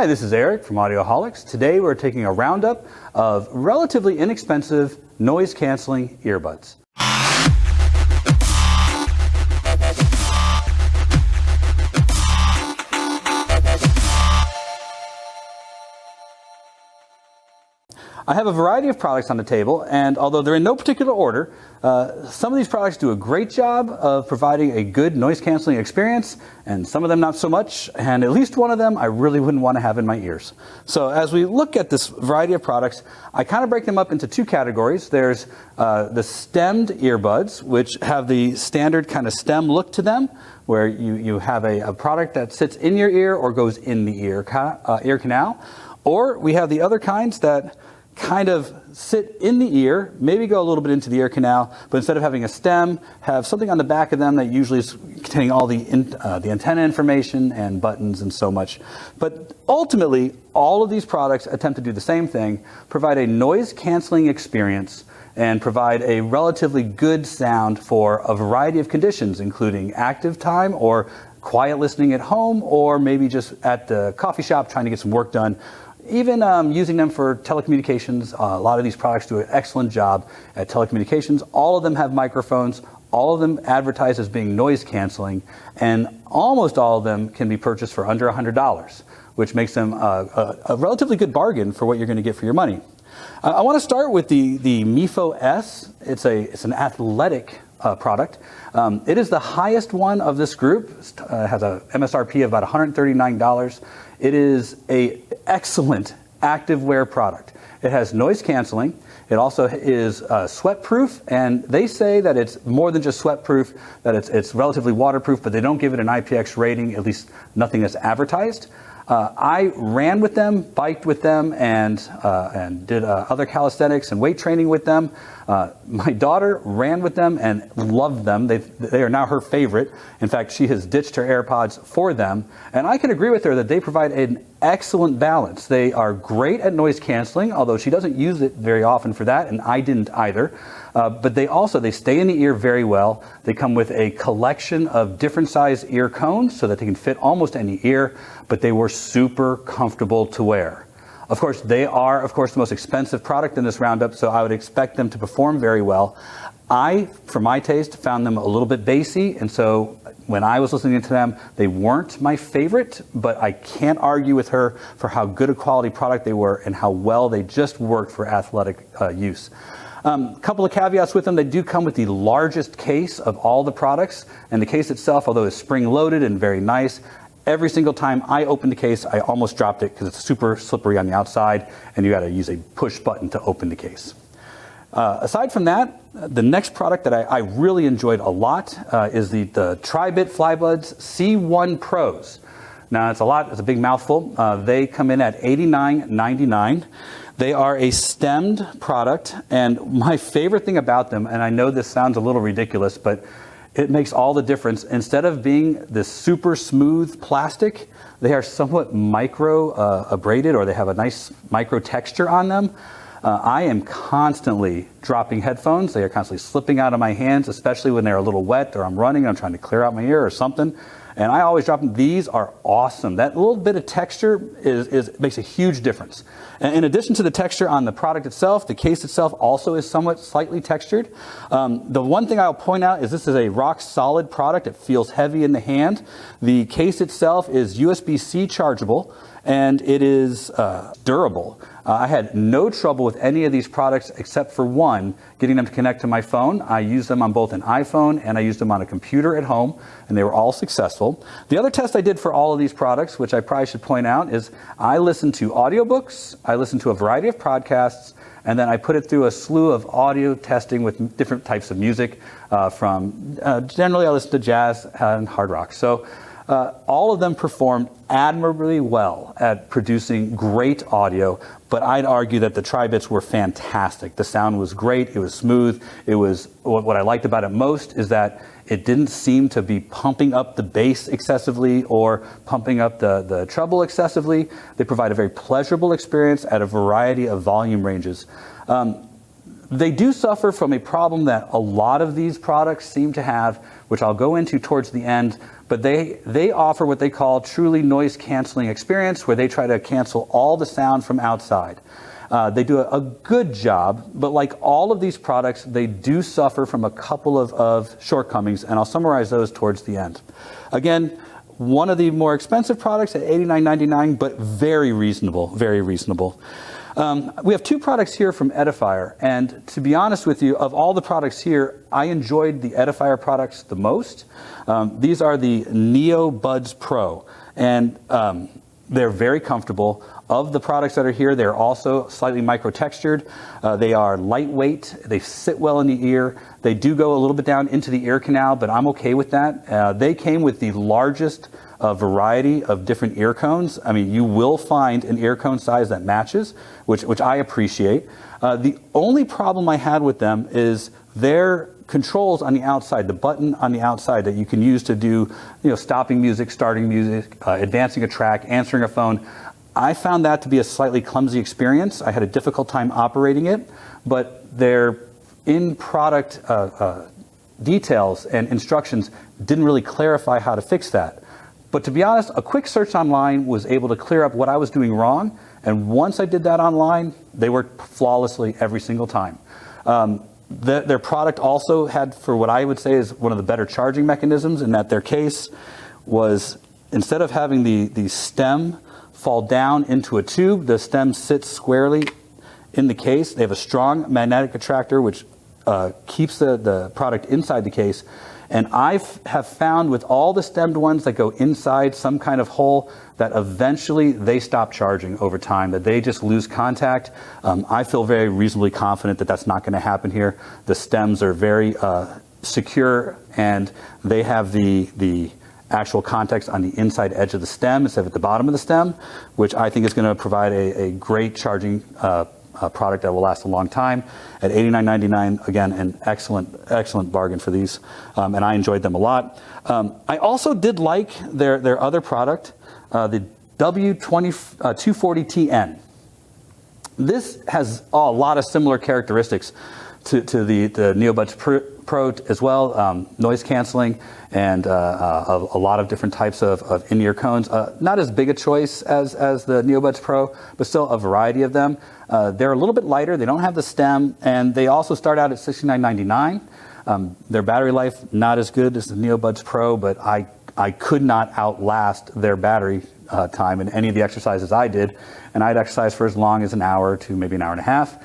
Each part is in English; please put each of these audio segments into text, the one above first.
Hi, this is Eric from Audioholics. Today we're taking a roundup of relatively inexpensive noise-canceling earbuds. I have a variety of products on the table, and although they're in no particular order, some of these products do a great job of providing a good noise-canceling experience, and some of them not so much, and at least one of them I really wouldn't want to have in my ears. So as we look at this variety of products, I kind of break them up into two categories. There's the stemmed earbuds, which have the standard kind of stem look to them, where you have a product that sits in your ear or goes in the ear canal. Or we have the other kinds that kind of sit in the ear, maybe go a little bit into the ear canal, but instead of having a stem, have something on the back of them that usually is containing all the antenna information and buttons and so much. But ultimately, all of these products attempt to do the same thing, provide a noise-canceling experience and provide a relatively good sound for a variety of conditions, including active time or quiet listening at home, or maybe just at the coffee shop trying to get some work done. Even using them for telecommunications. A lot of these products do an excellent job at telecommunications. All of them have microphones. All of them advertise as being noise canceling, and almost all of them can be purchased for under $100, which makes them a relatively good bargain for what you're going to get for your money. I want to start with the MeFo S. It's an athletic product. It is the highest one of this group. It has a MSRP of about $139. It is an excellent active wear product. It has noise canceling. It also is sweat proof, and they say that it's more than just sweat proof, that it's relatively waterproof, but they don't give it an IPX rating, at least nothing that's advertised. I ran with them, biked with them, and did other calisthenics and weight training with them. My daughter ran with them and loved them. They are now her favorite. In fact, she has ditched her AirPods for them. And I can agree with her that they provide an excellent balance. They are great at noise canceling, although she doesn't use it very often for that, and I didn't either. But they stay in the ear very well. They come with a collection of different size ear cones so that they can fit almost any ear, but they were super comfortable to wear. Of course, they are, the most expensive product in this roundup, so I would expect them to perform very well. I, for my taste, found them a little bit bassy, and so when I was listening to them, they weren't my favorite, but I can't argue with her for how good a quality product they were and how well they just worked for athletic use. A couple of caveats with them. They do come with the largest case of all the products, and the case itself, although it's spring-loaded and very nice, every single time I opened the case, I almost dropped it because it's super slippery on the outside, and you got to use a push button to open the case. Aside from that, the next product that I really enjoyed a lot is the Tri-Bit FlyBuds C1 Pros. Now, it's a big mouthful. They come in at $89.99. They are a stemmed product, and my favorite thing about them, and I know this sounds a little ridiculous, but it makes all the difference. Instead of being this super smooth plastic, they are somewhat micro abraded, or they have a nice micro texture on them. I am constantly dropping headphones. They are constantly slipping out of my hands, especially when they're a little wet or I'm running and I'm trying to clear out my ear or something. And I always drop them. These are awesome. That little bit of texture makes a huge difference. And in addition to the texture on the product itself, the case itself also is somewhat slightly textured. The one thing I'll point out is this is a rock solid product. It feels heavy in the hand. The case itself is USB-C chargeable, and it is durable. I had no trouble with any of these products except for one, getting them to connect to my phone. I used them on both an iPhone and I used them on a computer at home, and they were all successful. The other test I did for all of these products, which I probably should point out, is I listened to audiobooks, I listened to a variety of podcasts, and then I put it through a slew of audio testing with different types of music generally I listen to jazz and hard rock. So all of them performed admirably well at producing great audio, but I'd argue that the Tri-Bits were fantastic. The sound was great, it was smooth, what I liked about it most is that it didn't seem to be pumping up the bass excessively or pumping up the treble excessively. They provide a very pleasurable experience at a variety of volume ranges. They do suffer from a problem that a lot of these products seem to have, which I'll go into towards the end, but they offer what they call truly noise canceling experience, where they try to cancel all the sound from outside. They do a good job, but like all of these products, they do suffer from a couple of shortcomings, and I'll summarize those towards the end. Again, one of the more expensive products at $89.99, but very reasonable, very reasonable. We have two products here from Edifier, and to be honest with you, of all the products here, I enjoyed the Edifier products the most. These are the Earbuds Pro, and they're very comfortable. Of the products that are here, they're also slightly micro-textured. They are lightweight. They sit well in the ear. They do go a little bit down into the ear canal, but I'm okay with that. They came with the largest variety of different ear cones. I mean, you will find an ear cone size that matches, which I appreciate. The only problem I had with them is their controls on the outside, the button on the outside that you can use to do, stopping music, starting music, advancing a track, answering a phone. I found that to be a slightly clumsy experience. I had a difficult time operating it, but their in-product details and instructions didn't really clarify how to fix that. But to be honest, a quick search online was able to clear up what I was doing wrong, and once I did that online, they worked flawlessly every single time. Their product also had, for what I would say is one of the better charging mechanisms, in that their case was, instead of having the stem fall down into a tube, the stem sits squarely in the case. They have a strong magnetic attractor which keeps the product inside the case. And I have found with all the stemmed ones that go inside some kind of hole that eventually they stop charging over time, that they just lose contact. I feel very reasonably confident that that's not going to happen here. The stems are very secure, and they have the actual contacts on the inside edge of the stem instead of at the bottom of the stem, which I think is going to provide a great charging product that will last a long time. At $89.99, again, an excellent bargain for these, and I enjoyed them a lot. I also did like their other product, the W240TN. This has a lot of similar characteristics to the Earbuds Pro as well, noise canceling and a lot of different types of in-ear cones. Not as big a choice as the Earbuds Pro, but still a variety of them. They're a little bit lighter, they don't have the stem, and they also start out at $69.99. Their battery life, not as good as the Earbuds Pro, but I could not outlast their battery time in any of the exercises I did, and I'd exercise for as long as an hour to maybe an hour and a half.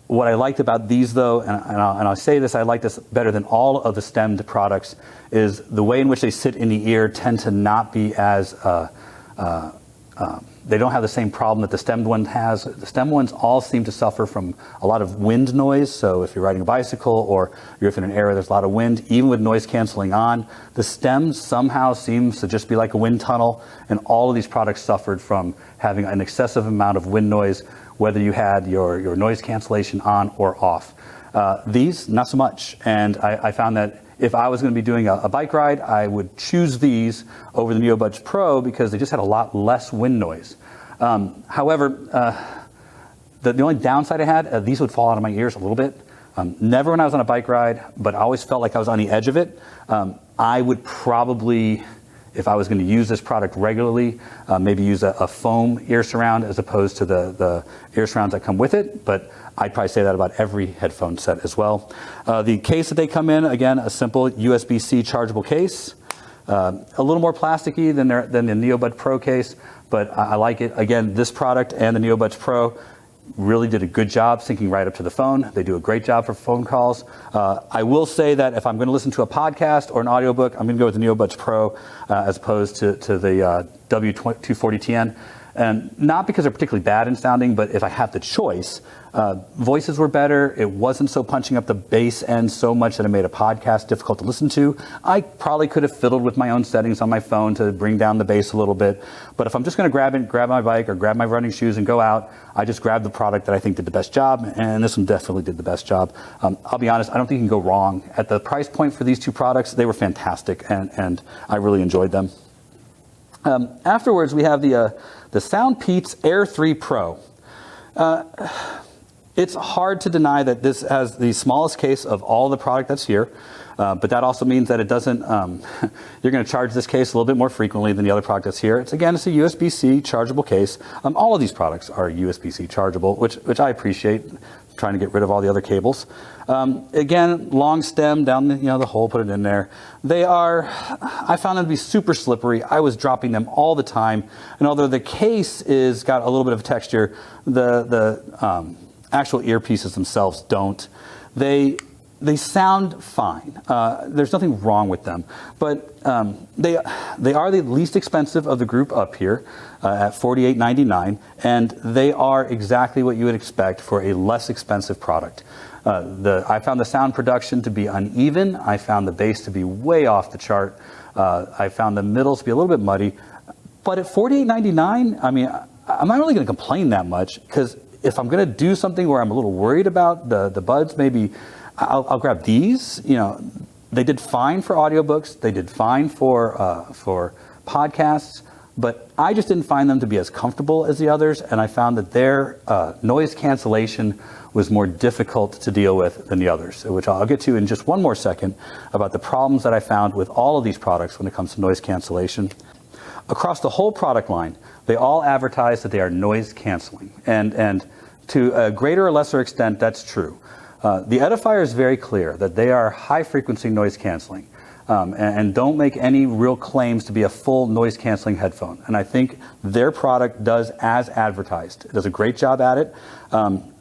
What I liked about these, though, and I'll say this, I like this better than all of the stemmed products, is the way in which they sit in the ear tend to not be as, they don't have the same problem that the stemmed one has. The stemmed ones all seem to suffer from a lot of wind noise, so if you're riding a bicycle or you're in an area there's a lot of wind, even with noise canceling on, the stem somehow seems to just be like a wind tunnel, and all of these products suffered from having an excessive amount of wind noise, whether you had your noise cancellation on or off. These, not so much. And I found that if I was going to be doing a bike ride, I would choose these over the Earbuds Pro because they just had a lot less wind noise. However, the only downside I had, these would fall out of my ears a little bit. Never when I was on a bike ride, but I always felt like I was on the edge of it. I would probably, if I was going to use this product regularly, maybe use a foam ear surround as opposed to the ear surrounds that come with it, but I'd probably say that about every headphone set as well. The case that they come in, again, a simple USB-C chargeable case. A little more plasticky than the Earbud Pro case, but I like it. Again, this product and the Earbuds Pro really did a good job syncing right up to the phone. They do a great job for phone calls. I will say that if I'm going to listen to a podcast or an audiobook, I'm going to go with the Earbuds Pro as opposed to the W240TN. And not because they're particularly bad in sounding, but if I have the choice, voices were better. It wasn't so punching up the bass end so much that it made a podcast difficult to listen to. I probably could have fiddled with my own settings on my phone to bring down the bass a little bit. But if I'm just going to grab my bike or grab my running shoes and go out, I just grab the product that I think did the best job, and this one definitely did the best job. I'll be honest, I don't think you can go wrong. At the price point for these two products, they were fantastic, and I really enjoyed them. Afterwards, we have the SoundPeats Air 3 Pro. It's hard to deny that this has the smallest case of all the product that's here, but that also means that it doesn't, you're going to charge this case a little bit more frequently than the other product that's here. It's a USB-C chargeable case. All of these products are USB-C chargeable, which I appreciate, trying to get rid of all the other cables. Again, long stem down the hole, put it in there. I found them to be super slippery. I was dropping them all the time. And although the case is got a little bit of texture, the actual earpieces themselves don't. They sound fine. There's nothing wrong with them, but they are the least expensive of the group up here at $48.99, and they are exactly what you would expect for a less expensive product. I found the sound production to be uneven. I found the bass to be way off the chart. I found the middles to be a little bit muddy, but at $48.99, I mean, I'm not really going to complain that much, because if I'm going to do something where I'm a little worried about the buds, maybe I'll grab these. They did fine for audiobooks. They did fine for podcasts, but I just didn't find them to be as comfortable as the others, and I found that their noise cancellation was more difficult to deal with than the others, which I'll get to in just one more second about the problems that I found with all of these products when it comes to noise cancellation. Across the whole product line, they all advertise that they are noise canceling, and to a greater or lesser extent, that's true. The Edifier is very clear that they are high frequency noise canceling, and don't make any real claims to be a full noise canceling headphone. And I think their product does as advertised. It does a great job at it.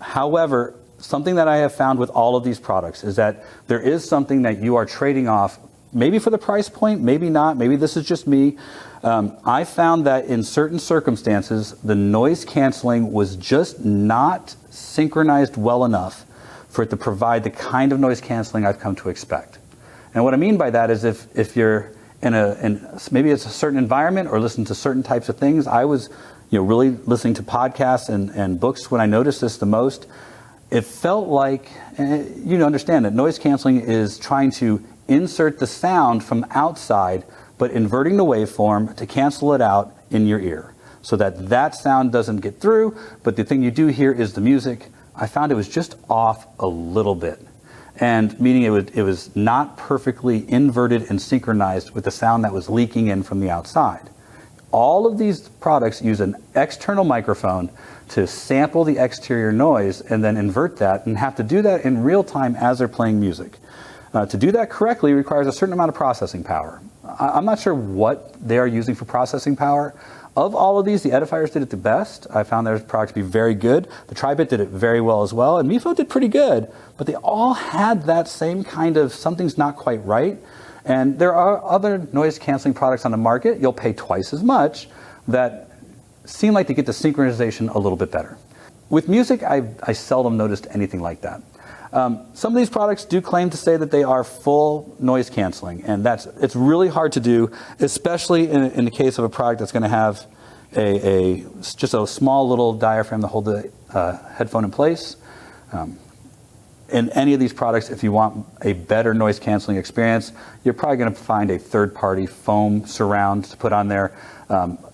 However, something that I have found with all of these products is that there is something that you are trading off, maybe for the price point, maybe not, maybe this is just me. I found that in certain circumstances, the noise canceling was just not synchronized well enough for it to provide the kind of noise canceling I've come to expect. And what I mean by that is if you're in maybe it's a certain environment or listen to certain types of things. I was really listening to podcasts and books when I noticed this the most. It felt like, you understand that noise canceling is trying to insert the sound from outside, but inverting the waveform to cancel it out in your ear so that sound doesn't get through, but the thing you do hear is the music. I found it was just off a little bit, and meaning it was not perfectly inverted and synchronized with the sound that was leaking in from the outside. All of these products use an external microphone to sample the exterior noise and then invert that, and have to do that in real time as they're playing music. To do that correctly requires a certain amount of processing power. I'm not sure what they are using for processing power. Of all of these, the Edifiers did it the best. I found their product to be very good. The Tri-Bit did it very well as well, and Mifo did pretty good, but they all had that same kind of something's not quite right. And there are other noise canceling products on the market, you'll pay twice as much, that seem like they get the synchronization a little bit better. With music, I seldom noticed anything like that. Some of these products do claim to say that they are full noise canceling, and it's really hard to do, especially in the case of a product that's going to have just a small little diaphragm to hold the headphone in place. In any of these products, if you want a better noise canceling experience, you're probably going to find a third-party foam surround to put on there.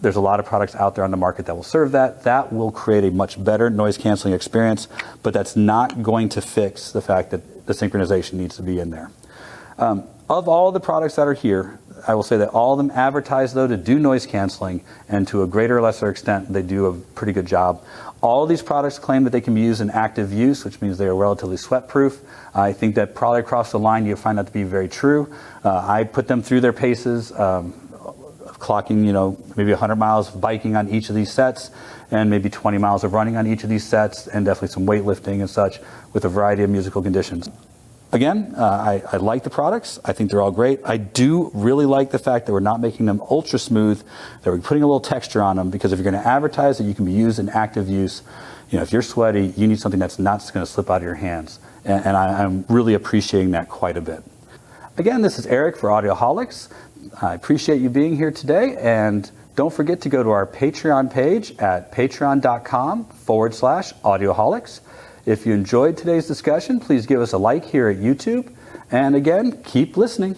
There's a lot of products out there on the market that will serve that. That will create a much better noise canceling experience, but that's not going to fix the fact that the synchronization needs to be in there. Of all the products that are here, I will say that all of them advertise, though, to do noise canceling, and to a greater or lesser extent, they do a pretty good job. All of these products claim that they can be used in active use, which means they are relatively sweat-proof. I think that probably across the line you'll find that to be very true. I put them through their paces, clocking, maybe 100 miles of biking on each of these sets, and maybe 20 miles of running on each of these sets, and definitely some weightlifting and such with a variety of musical conditions. Again, I like the products. I think they're all great. I do really like the fact that we're not making them ultra smooth, that we're putting a little texture on them, because if you're going to advertise that you can be used in active use, if you're sweaty, you need something that's not going to slip out of your hands. And I'm really appreciating that quite a bit. Again, this is Eric for Audioholics. I appreciate you being here today, and don't forget to go to our Patreon page at patreon.com/Audioholics. If you enjoyed today's discussion, please give us a like here at YouTube. And again, keep listening.